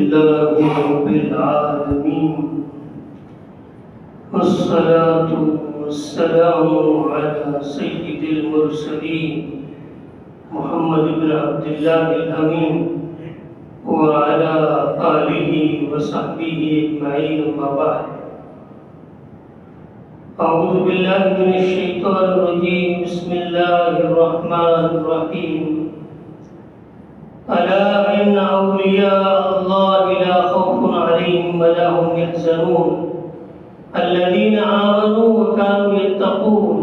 لله رب العالمين والصلاة والسلام على سيد المرسلين محمد بن عبد الله الأمين وعلى آله وصحبه أجمعين أما بعد أعوذ بالله من الشيطان الرجيم بسم الله الرحمن الرحيم ألا إن أولياء الله لا خوف عليهم ولا هم يحزنون الذين آمنوا وكانوا يتقون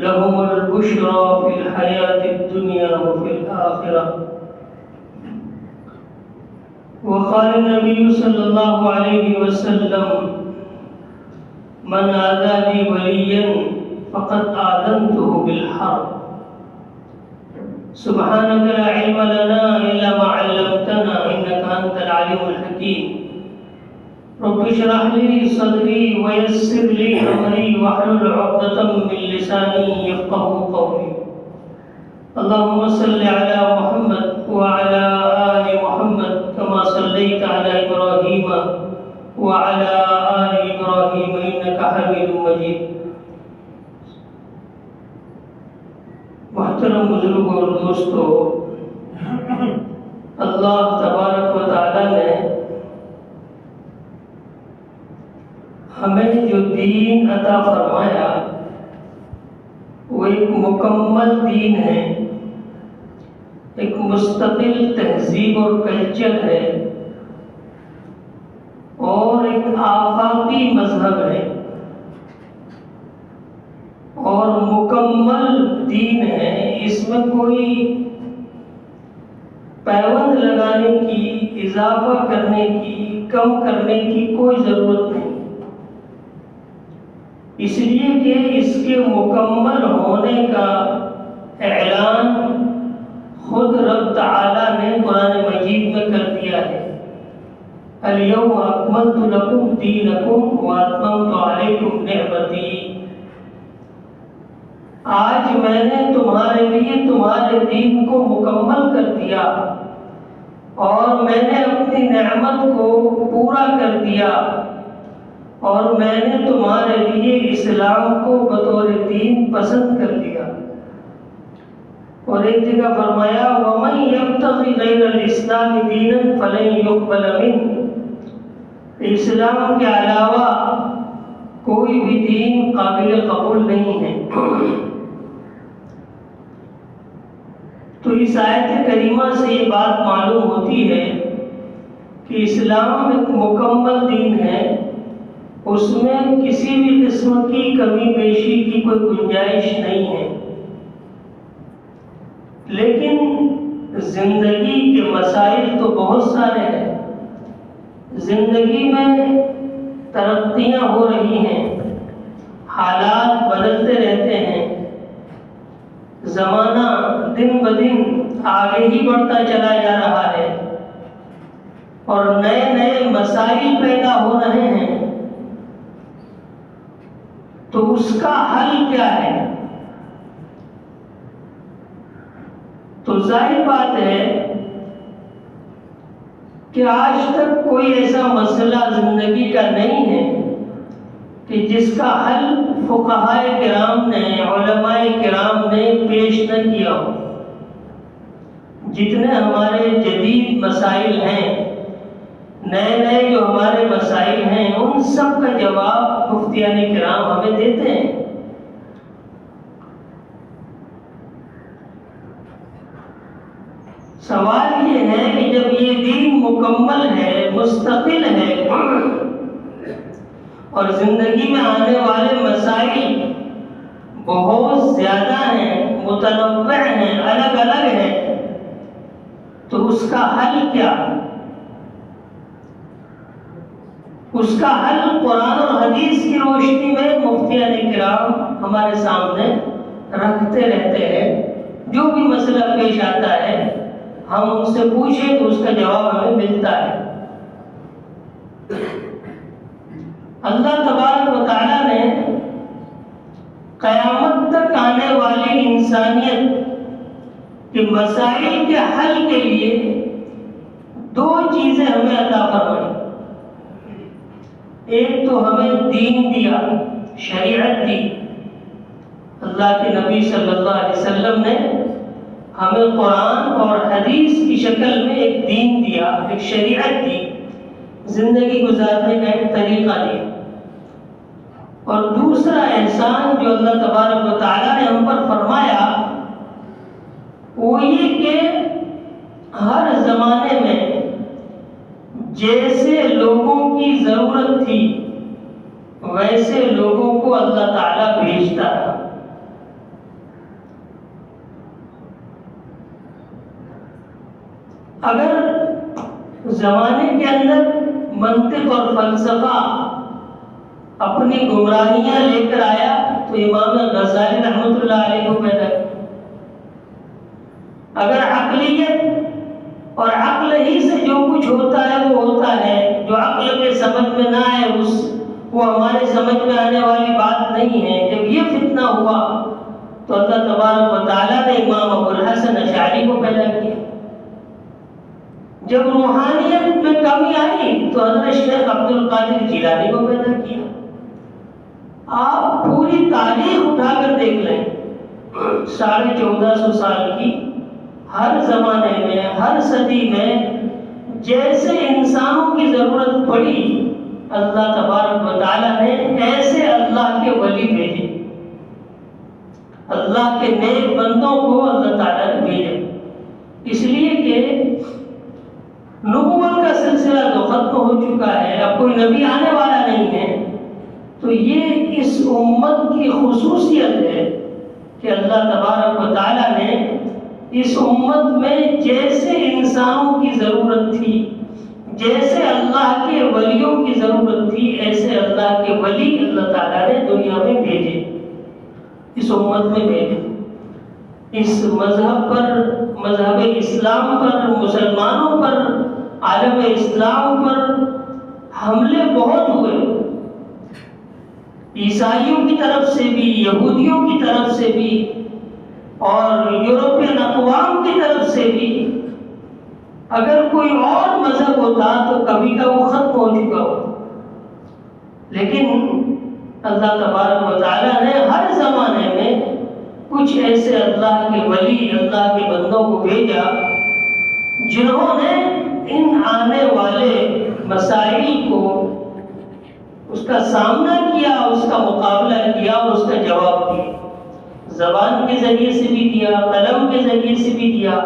لهم البشرى في الحياة الدنيا وفي الآخرة وقال النبي صلى الله عليه وسلم من عادى لي وليا فقد آذنته بالحرب سبحانك لا علم لنا إلا ما علمتنا إنك أنت العليم الحكيم رب اشرح لي صدري ويسر لي أمري واحلل عقدة من لساني يفقهوا قولي اللهم صل على محمد وعلى آل محمد كما صليت على إبراهيم وعلى آل إبراهيم إنك حميد مجيد محترم بزرگوں اور دوستو، اللہ تبارک و تعالی نے ہمیں جو دین عطا فرمایا وہ ایک مکمل دین ہے، ایک مستقل تہذیب اور کلچر ہے اور ایک آفاقی مذہب ہے اور مکمل دین ہے۔ اس میں کوئی پیوند لگانے کی، اضافہ کرنے کی، کم کرنے کی کوئی ضرورت نہیں، اس لیے کہ اس کے مکمل ہونے کا اعلان خود رب تعالی نے قرآن مجید میں کر دیا ہے۔ اليوم اکملت لکم دینکم واتممت علیکم نعمتی، آج میں نے تمہارے لیے تمہارے دین کو مکمل کر دیا اور میں نے اپنی نعمت کو پورا کر دیا اور میں نے تمہارے لیے اسلام کو بطور دین پسند کر لیا۔ اور ایک جگہ فرمایا وَمَن يَبْتَغِ غَيْرَ الْإِسْلَامِ دِينًا فَلَن يُقْبَلَ مِنْهُ، اسلام کے علاوہ کوئی بھی دین قابل قبول نہیں ہے۔ تو اس آیت کریمہ سے یہ بات معلوم ہوتی ہے کہ اسلام ایک مکمل دین ہے، اس میں کسی بھی قسم کی کمی بیشی کی کوئی گنجائش نہیں ہے، لیکن زندگی کے مسائل تو بہت سارے ہیں، زندگی میں ترقیاں ہو رہی ہیں، حالات بدلتے رہتے ہیں، زمانہ دن بدن آگے ہی بڑھتا چلا جا رہا ہے اور نئے نئے مسائل پیدا ہو رہے ہیں، تو اس کا حل کیا ہے؟ تو ظاہر بات ہے کہ آج تک کوئی ایسا مسئلہ زندگی کا نہیں ہے کہ جس کا حل فقہائے کرام نے، علماء کرام نے پیش نہ کیا ہو۔ جتنے ہمارے جدید مسائل ہیں، نئے نئے جو ہمارے مسائل ہیں، ان سب کا جواب مفتیان کرام ہمیں دیتے ہیں۔ سوال یہ ہے کہ جب یہ دین مکمل ہے، مستقل ہے اور زندگی میں آنے والے مسائل بہت زیادہ ہیں، متنوع ہیں، الگ الگ ہیں، تو اس کا حل کیا؟ اس کا حل قرآن اور حدیث کی روشنی میں مفتیان کرام ہمارے سامنے رکھتے رہتے ہیں۔ جو بھی مسئلہ پیش آتا ہے ہم ان سے پوچھیں تو اس کا جواب ہمیں ملتا ہے۔ اللہ تبارک و تعالیٰ نے قیامت تک آنے والی انسانیت کے مسائل کے حل کے لیے دو چیزیں ہمیں عطا ایک تو ہمیں دین دیا، شریعت دی، اللہ کے نبی صلی اللہ علیہ وسلم نے ہمیں قرآن اور حدیث کی شکل میں ایک دین دیا، ایک شریعت دی، زندگی گزارنے کا ایک طریقہ دیا۔ اور دوسرا احسان جو اللہ تبارک و تعالیٰ نے ہم پر فرمایا وہ یہ کہ ہر زمانے میں جیسے لوگوں کی ضرورت تھی ویسے لوگوں کو اللہ تعالیٰ بھیجتا تھا۔ اگر زمانے کے اندر منطق اور فلسفہ اپنی گمراہیاں لے کر آیا تو امام غزالی رحمۃ اللہ علیہ کو پیدا کیا۔ اگر عقلیت اور عقل ہی سے جو کچھ ہوتا ہے وہ ہوتا ہے، جو عقل کے سمجھ میں نہ آئے وہ ہمارے سمجھ میں آنے والی بات نہیں ہے، جب یہ فتنہ ہوا تو اللہ تبارک و تعالیٰ نے امام ابو الحسن اشعری کو پیدا کیا۔ جب روحانیت میں کمی آئی تو حضرت شیخ عبد القادر جیلانی کو پیدا کیا۔ آپ پوری تاریخ اٹھا کر دیکھ لیں، 1450 سال کی، ہر زمانے میں، ہر صدی میں جیسے انسانوں کی ضرورت پڑی اللہ تبارک و تعالیٰ نے ایسے اللہ کے ولی بھیجے، اللہ کے نیک بندوں کو اللہ تعالیٰ نے بھیجا۔ اس لیے کہ نبوت کا سلسلہ تو ختم ہو چکا ہے، اب کوئی نبی آنے والا نہیں ہے، تو یہ اس امت کی خصوصیت ہے کہ اللہ تبارک و تعالیٰ نے اس امت میں جیسے انسانوں کی ضرورت تھی، جیسے اللہ کے ولیوں کی ضرورت تھی، ایسے اللہ کے ولی اللہ تعالیٰ نے دنیا میں بھیجے، اس امت میں بھیجے۔ اس مذہب پر، مذہب اسلام پر، مسلمانوں پر، عالم اسلام پر حملے بہت ہوئے، عیسائیوں کی طرف سے بھی، یہودیوں کی طرف سے بھی، اور یورپین اقوام کی طرف سے بھی۔ اگر کوئی اور مذہب ہوتا تو کبھی کا وہ ختم ہو چکا ہو، لیکن اللہ تبارک و تعالیٰ نے ہر زمانے میں کچھ ایسے اللہ کے ولی، اللہ کے بندوں کو بھیجا جنہوں نے ان آنے والے مسائل کو، اس کا سامنا کیا، اس کا مقابلہ کیا اور اس کا جواب دیا، زبان کے ذریعے سے بھی دیا، قلم کے ذریعے سے بھی دیا،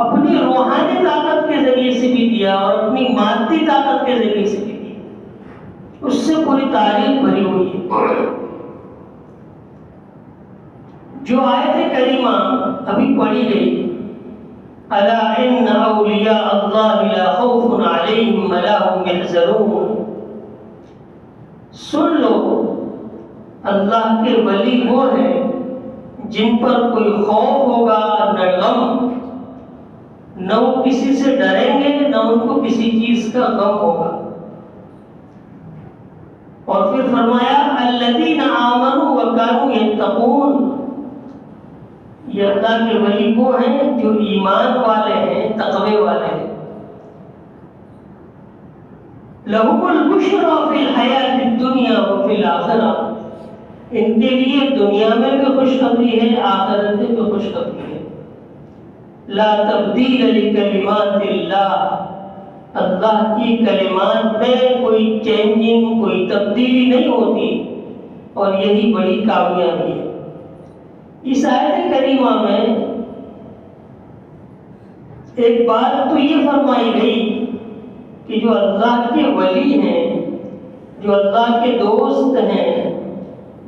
اپنی روحانی طاقت کے ذریعے سے بھی دیا اور اپنی مادی طاقت کے ذریعے سے بھی دیا۔ اس سے پوری تاریخ بھری ہوئی ہے۔ جو آیت کریمہ ابھی پڑھی گئی، الا ان اولیاء اللہ لا خوف علیہم ولا هم یحزنون، سن لو اللہ کے ولی وہ ہیں جن پر کوئی خوف ہوگا نہ غم، نہ وہ کسی سے ڈریں گے نہ ان کو کسی چیز کا غم ہوگا۔ اور پھر فرمایا الذین آمنوا وکانوا یتقون، یہ اللہ کے ولی وہ ہیں جو ایمان والے ہیں، تقوی والے ہیں۔ لہم البشریٰ فی الحیاۃ الدنیا وفی الآخرہ، ان کے لیے دنیا میں بھی خوشخبری ہے، آخرت میں بھی خوشخبری ہے۔ لا تبدیل لکلمات اللہ، اللہ کی کلمات میں کوئی چینجنگ، کوئی تبدیلی نہیں ہوتی، اور یہی بڑی کامیابی ہے۔ اس آیت کریمہ میں ایک بات تو یہ فرمائی گئی کہ جو اللہ کے ولی ہیں، جو اللہ کے دوست ہیں،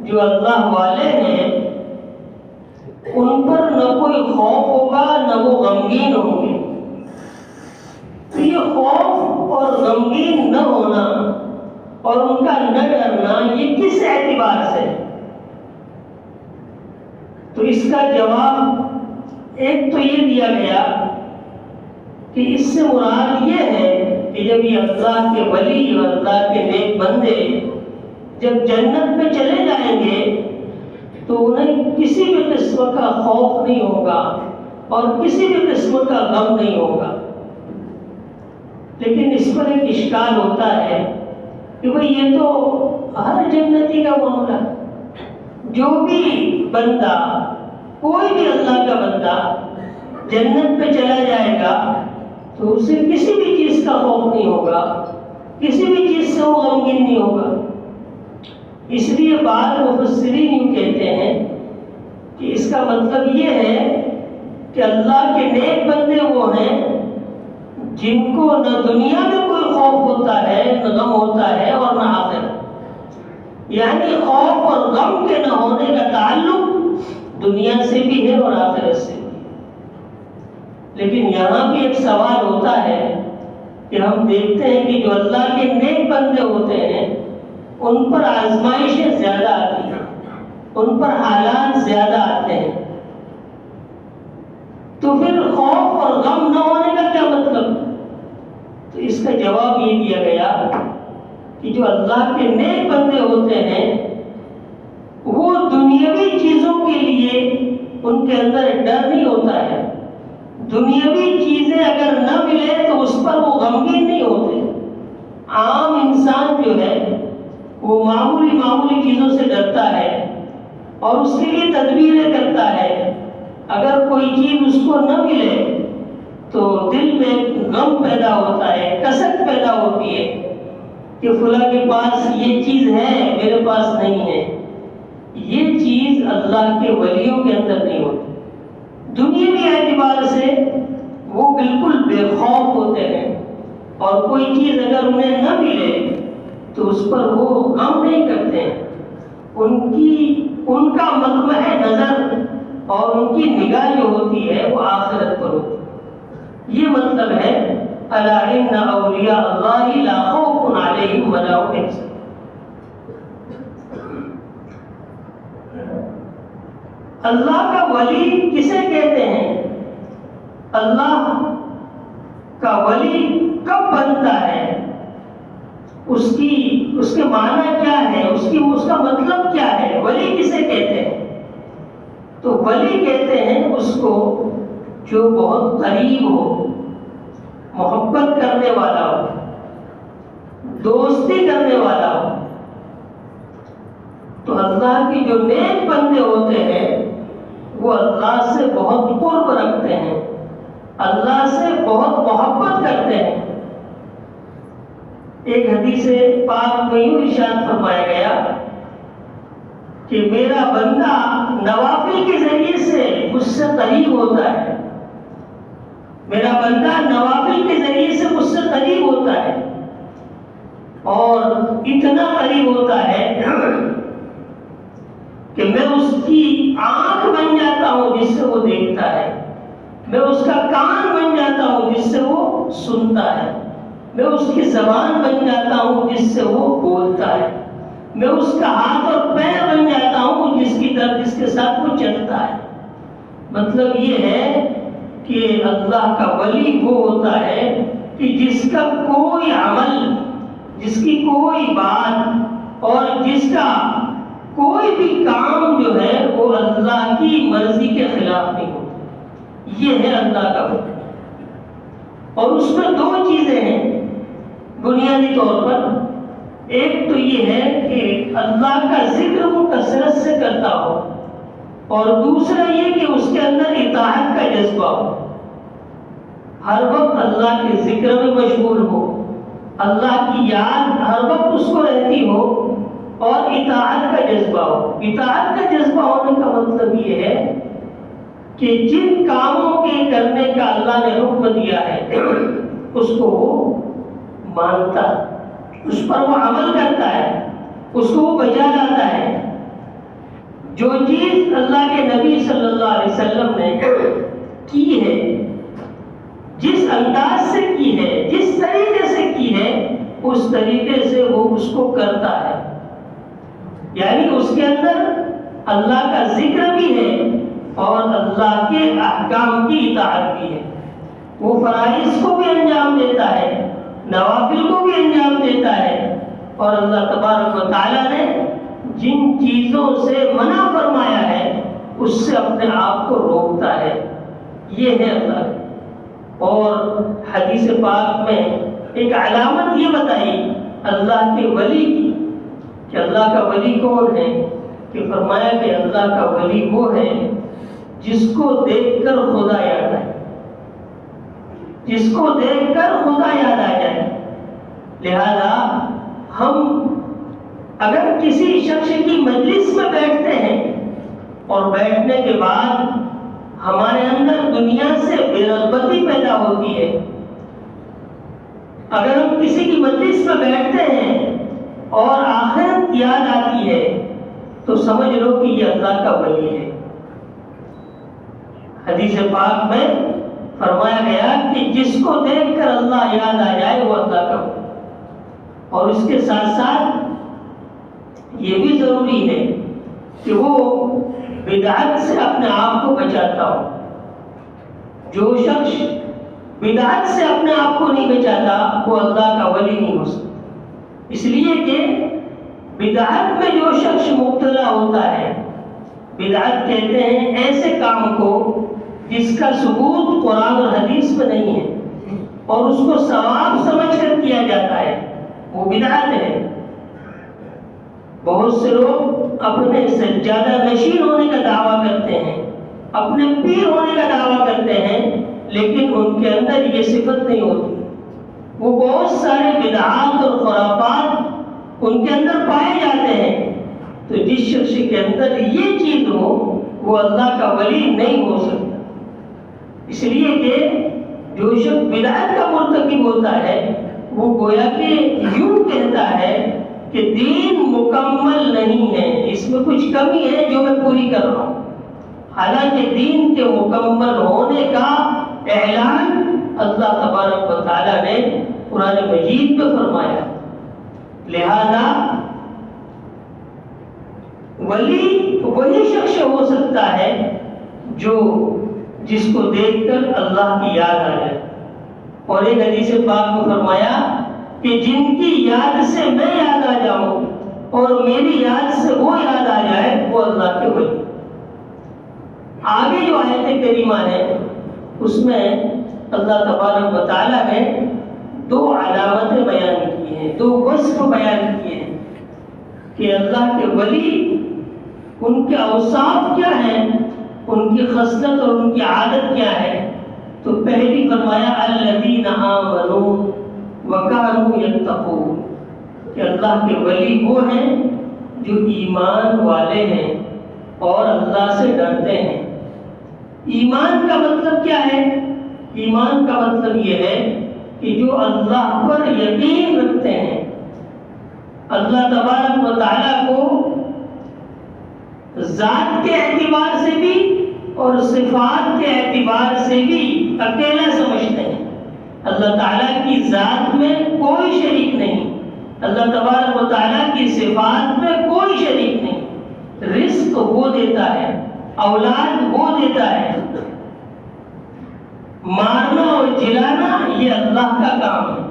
جو اللہ والے ہیں، ان پر نہ کوئی خوف ہوگا نہ وہ غمگین ہوں گے۔ تو یہ خوف اور غمگین نہ ہونا اور ان کا نہ ڈرنا یہ کس اعتبار سے؟ تو اس کا جواب ایک تو یہ دیا گیا کہ اس سے مراد یہ ہے کہ جب یہ اللہ کے ولی اور اللہ کے نیک بندے جب جنت میں چلے جائیں گے تو انہیں کسی بھی قسم کا خوف نہیں ہوگا اور کسی بھی قسم کا غم نہیں ہوگا۔ لیکن اس پر ایک اشکال ہوتا ہے کہ بھئی یہ تو ہر جنتی کا معاملہ، جو بھی بندہ، کوئی بھی اللہ کا بندہ جنت پہ چلا جائے گا تو اسے کسی بھی چیز کا خوف نہیں ہوگا، کسی بھی چیز سے وہ غمگین نہیں ہوگا۔ اس لیے بعض مفسرین یوں کہتے ہیں کہ اس کا مطلب یہ ہے کہ اللہ کے نیک بندے وہ ہیں جن کو نہ دنیا میں کوئی خوف ہوتا ہے، نہ غم ہوتا ہے، اور نہ آخرت، یعنی خوف اور غم کے نہ ہونے کا تعلق دنیا سے بھی ہے اور آخرت سے بھی۔ لیکن یہاں بھی ایک سوال ہوتا ہے کہ ہم دیکھتے ہیں کہ جو اللہ کے نیک بندے ہوتے ہیں ان پر آزمائشیں زیادہ آتی ہیں، ان پر حالات زیادہ آتے ہیں، تو پھر خوف اور غم نہ ہونے کا کیا مطلب؟ تو اس کا جواب یہ دیا گیا کہ جو اللہ کے نیک بندے ہوتے ہیں وہ دنیاوی چیزوں کے لیے ان کے اندر ڈر نہیں ہوتا ہے، دنیاوی چیزیں اگر نہ ملے تو اس پر وہ غمگین نہیں ہوتے۔ عام انسان جو ہے وہ معمولی چیزوں سے ڈرتا ہے اور اس کے لیے تدبیریں کرتا ہے، اگر کوئی چیز اس کو نہ ملے تو دل میں غم پیدا ہوتا ہے، کسک پیدا ہوتی ہے کہ فلاں کے پاس یہ چیز ہے میرے پاس نہیں ہے۔ یہ چیز اللہ کے ولیوں کے اندر نہیں ہوتی، دنیاوی اعتبار سے وہ بالکل بے خوف ہوتے ہیں، اور کوئی چیز اگر انہیں نہ ملے تو اس پر وہ غم نہیں کرتے ہیں، ان کا مطمع نظر اور ان کی نگاہ جو ہوتی ہے وہ آخرت پر ہوتی ہے۔ یہ مطلب ہے الا ان اولیاء اللہ لا خوف علیہم ولا هم يحزنون۔ اللہ کا ولی کسے کہتے ہیں؟ اللہ کا ولی کب بنتا ہے؟ اس کے معنی کیا ہے؟ اس کا مطلب کیا ہے؟ ولی کسے کہتے ہیں؟ تو ولی کہتے ہیں اس کو جو بہت قریب ہو، محبت کرنے والا ہو، دوستی کرنے والا ہو۔ تو اللہ کے جو نیک بندے ہوتے ہیں وہ اللہ سے بہت قرب رکھتے ہیں، اللہ سے بہت محبت کرتے ہیں۔ ایک حدیث پاک میں یوں ارشاد فرمایا گیا کہ میرا بندہ نوافل کے ذریعے سے مجھ سے قریب ہوتا ہے، میرا بندہ نوافل کے ذریعے سے مجھ سے قریب ہوتا ہے، اور اتنا قریب ہوتا ہے کہ میں اس کی آنکھ بن جاتا ہوں جس سے وہ دیکھتا ہے، میں اس کا کان بن جاتا ہوں جس سے وہ سنتا ہے، میں اس کی زبان بن جاتا ہوں جس سے وہ بولتا ہے، میں اس کا ہاتھ اور پیر بن جاتا ہوں جس کے ساتھ وہ چلتا ہے۔ مطلب یہ ہے کہ اللہ کا ولی وہ ہوتا ہے کہ جس کا کوئی عمل، جس کی کوئی بات اور جس کا کوئی بھی کام جو ہے وہ اللہ کی مرضی کے خلاف نہیں ہوتا۔ یہ ہے اللہ کا ولی، اور اس میں دو چیزیں ہیں بنیادی طور پر۔ ایک تو یہ ہے کہ اللہ کا ذکر وہ کثرت سے کرتا ہو، اور دوسرا یہ کہ اس کے اندر اطاعت کا جذبہ ہو، ہر وقت اللہ کے ذکر میں مشغول ہو، اللہ کی یاد ہر وقت اس کو رہتی ہو، اور اطاعت کا جذبہ ہو۔ اطاعت کا جذبہ ہونے کا مطلب یہ ہے کہ جن کاموں کے کرنے کا اللہ نے حکم دیا ہے اس کو وہ مانتا ہے، اس پر وہ عمل کرتا ہے، اس کو وہ بجا لاتا ہے۔ جو چیز اللہ کے نبی صلی اللہ علیہ وسلم نے کی ہے، جس انداز سے کی ہے، جس طریقے سے کی ہے، اس طریقے سے وہ اس کو کرتا ہے۔ یعنی اس کے اندر اللہ کا ذکر بھی ہے اور اللہ کے احکام کی اطاعت بھی ہے۔ وہ فرائض کو بھی انجام دیتا ہے، نوافل کو بھی انجام دیتا ہے، اور اللہ تبارک و تعالیٰ نے جن چیزوں سے منع فرمایا ہے اس سے اپنے آپ کو روکتا ہے۔ یہ ہے اللہ۔ اور حدیث پاک میں ایک علامت یہ بتائی اللہ کے ولی کی کہ اللہ کا ولی کون ہے، کہ فرمایا کہ اللہ کا ولی وہ ہے جس کو دیکھ کر خدا یاد آئے، جس کو دیکھ کر خدا یاد آ جائے۔ لہذا ہم اگر کسی شخص کی مجلس میں بیٹھتے ہیں اور بیٹھنے کے بعد ہمارے اندر دنیا سے بے رغبتی پیدا ہوتی ہے، اگر ہم کسی کی مجلس میں بیٹھتے ہیں اور آخرت یاد آتی ہے تو سمجھ لو کہ یہ اللہ کا ولی ہے۔ حدیث پاک میں فرمایا گیا کہ جس کو دیکھ کر اللہ یاد آ جائے وہ اللہ کا ولی۔ اور اس کے ساتھ ساتھ یہ بھی ضروری ہے کہ وہ بدعت سے اپنے آپ کو بچاتا ہو۔ جو شخص بدعت سے اپنے آپ کو نہیں بچاتا وہ اللہ کا ولی نہیں ہو سکتا، اس لیے کہ بدعت میں جو شخص مبتلا ہوتا ہے، بدعت کہتے ہیں ایسے کام کو جس کا ثبوت قرآن اور حدیث میں نہیں ہے اور اس کو ثواب سمجھ کر کیا جاتا ہے، وہ بدعت ہے۔ بہت سے لوگ اپنے سجادہ نشین ہونے کا دعویٰ کرتے ہیں، اپنے پیر ہونے کا دعویٰ کرتے ہیں، لیکن ان کے اندر یہ صفت نہیں ہوتی۔ وہ بہت سارے بدعات اور خرافات ان کے اندر پائے جاتے ہیں۔ تو جس شخص کے اندر یہ چیز ہو وہ اللہ کا ولی نہیں ہو سکتا، اس لیے کہ جو شخص بدعت کا مرتکب ہوتا ہے وہ گویا کہ یوں کہتا ہے کہ دین مکمل نہیں ہے، اس میں کچھ کمی ہے جو میں پوری کر رہا ہوں، حالانکہ دین کے مکمل ہونے کا اعلان اللہ تبارک و تعالیٰ نے قرآن مجید میں فرمایا۔ لہذا ولی وہی شخص ہو سکتا ہے جس کو دیکھ کر اللہ کی یاد آ جائے۔ اور ایک حدیث پاک میں فرمایا کہ جن کی یاد سے میں یاد آ جاؤں اور میری یاد سے وہ یاد آ جائے وہ اللہ کے ولی۔ آگے جو آیت کریمہ ہے اس میں اللہ تبارک و تعالیٰ نے دو علامتیں بیان کی ہیں، دو وصف بیان کیے ہیں کہ اللہ کے ولی ان کے اوصاف کیا ہیں، ان کی خصلت اور ان کی عادت کیا ہے۔ تو پہلی فرمایا الذین آمنوا وکانوا یتقون، کہ اللہ کے ولی وہ ہیں جو ایمان والے ہیں اور اللہ سے ڈرتے ہیں۔ ایمان کا مطلب کیا ہے؟ ایمان کا مطلب یہ ہے کہ جو اللہ پر یقین رکھتے ہیں، اللہ تبارک و تعالیٰ کو ذات کے اعتبار سے بھی اور صفات کے اعتبار سے بھی اکیلا سمجھتے ہیں۔ اللہ تعالیٰ کی ذات میں کوئی شریک نہیں، اللہ تبارک و تعالیٰ کی صفات میں کوئی شریک نہیں۔ رزق وہ دیتا ہے، اولاد وہ دیتا ہے، مارنا اور جلانا یہ اللہ کا کام ہے۔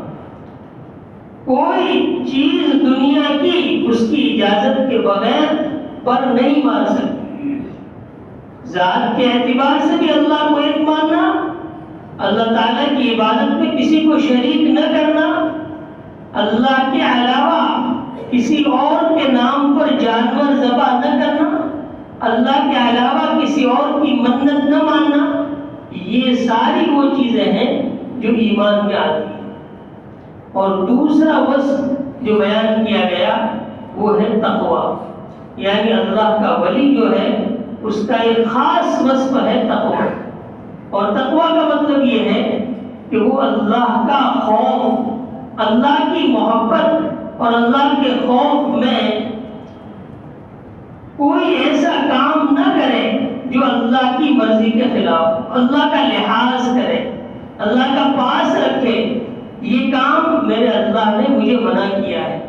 کوئی چیز دنیا کی اس کی اجازت کے بغیر پر نہیں مار سکتی۔ ذات کے اعتبار سے بھی اللہ کو ایک ماننا، اللہ تعالیٰ کی عبادت میں کسی کو شریک نہ کرنا، اللہ کے علاوہ کسی اور کے نام پر جانور ذبح نہ کرنا، اللہ کے علاوہ کسی اور کی منت نہ ماننا، یہ ساری وہ چیزیں ہیں جو ایمان میں آتی ہیں۔ اور دوسرا وصف جو بیان کیا گیا وہ ہے تقوی، یعنی اللہ کا ولی جو ہے اس کا ایک خاص وصف ہے تقوی۔ اور تقوی کا مطلب یہ ہے کہ وہ اللہ کا خوف، اللہ کی محبت اور اللہ کے خوف میں کوئی ایسا کام نہ کرے جو اللہ کی مرضی کے خلاف، اللہ کا لحاظ کرے، اللہ کا پاس رکھے۔ یہ کام میرے اللہ نے مجھے منع کیا ہے،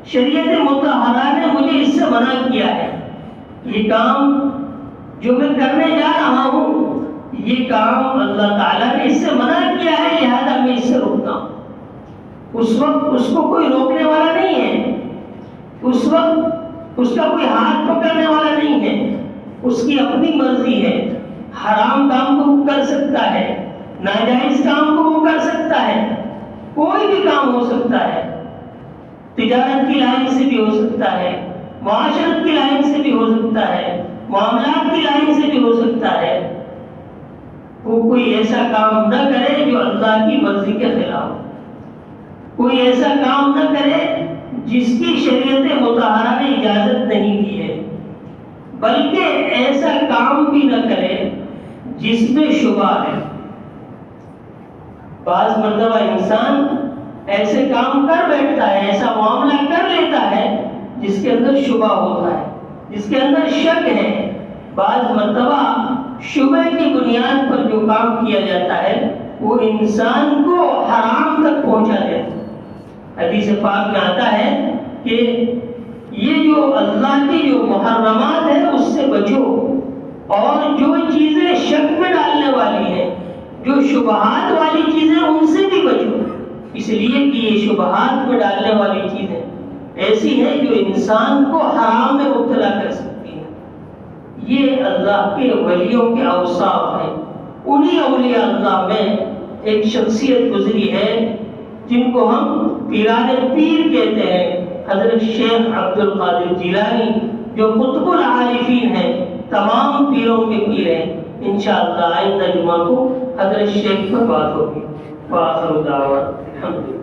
شریعت مطہرہ نے مجھے اس سے منع کیا ہے، یہ کام جو میں کرنے جا رہا ہوں یہ کام اللہ تعالیٰ نے اس سے منع کیا ہے، لہذا میں اس سے روکتا ہوں۔ اس وقت اس کو کوئی روکنے والا نہیں ہے، اس وقت اس کا کوئی ہاتھ پکڑنے والا نہیں ہے، اس کی اپنی مرضی ہے۔ حرام کام کو وہ کر سکتا ہے، ناجائز کام کو وہ کر سکتا ہے، کوئی بھی کام ہو سکتا ہے۔ تجارت کی لائن سے بھی ہو سکتا ہے، معاشرت کی لائن سے بھی ہو سکتا ہے، معاملات کی لائن سے بھی ہو سکتا ہے، وہ کوئی ایسا کام نہ کرے جو اللہ کی مرضی کے خلاف، کوئی ایسا کام نہ کرے جس کی شریعت مطہرہ نے اجازت نہیں دی ہے، بلکہ ایسا کام بھی نہ کرے جس میں شبہ ہے۔ بعض مرتبہ انسان ایسے کام کر بیٹھتا ہے، ایسا معاملہ کر لیتا ہے جس کے اندر شبہ ہوتا ہے، جس کے اندر شک ہے۔ بعض مرتبہ شبہ کی بنیاد پر جو کام کیا جاتا ہے وہ انسان کو حرام تک پہنچا دیتا ہے۔ حدیث پاک میں آتا ہے کہ یہ جو اللہ کی جو محرمات ہے اس سے بچو، اور جو چیزیں شک میں ڈالنے والی ہیں، جو شبہات والی چیزیں، ان سے بھی بچو، اس لیے کہ یہ شبہات میں ڈالنے والی چیزیں ایسی ہیں جو انسان کو حرام میں مبتلا کر سکتی ہیں۔ یہ اللہ کے ولیوں کے اوصاف ہیں۔ انہی اولیاء اللہ میں ایک شخصیت گزری ہے جن کو ہم پیران پیر کہتے ہیں، حضرت شیخ عبد القادر جیلانی، جو قطب العارفین ہیں، تمام پیروں کے پیر ہیں۔ انشاءاللہ آئندہ جمعہ کو حضرت شیخ پر بات ہوگی۔ وآخر دعوانا الحمدللہ۔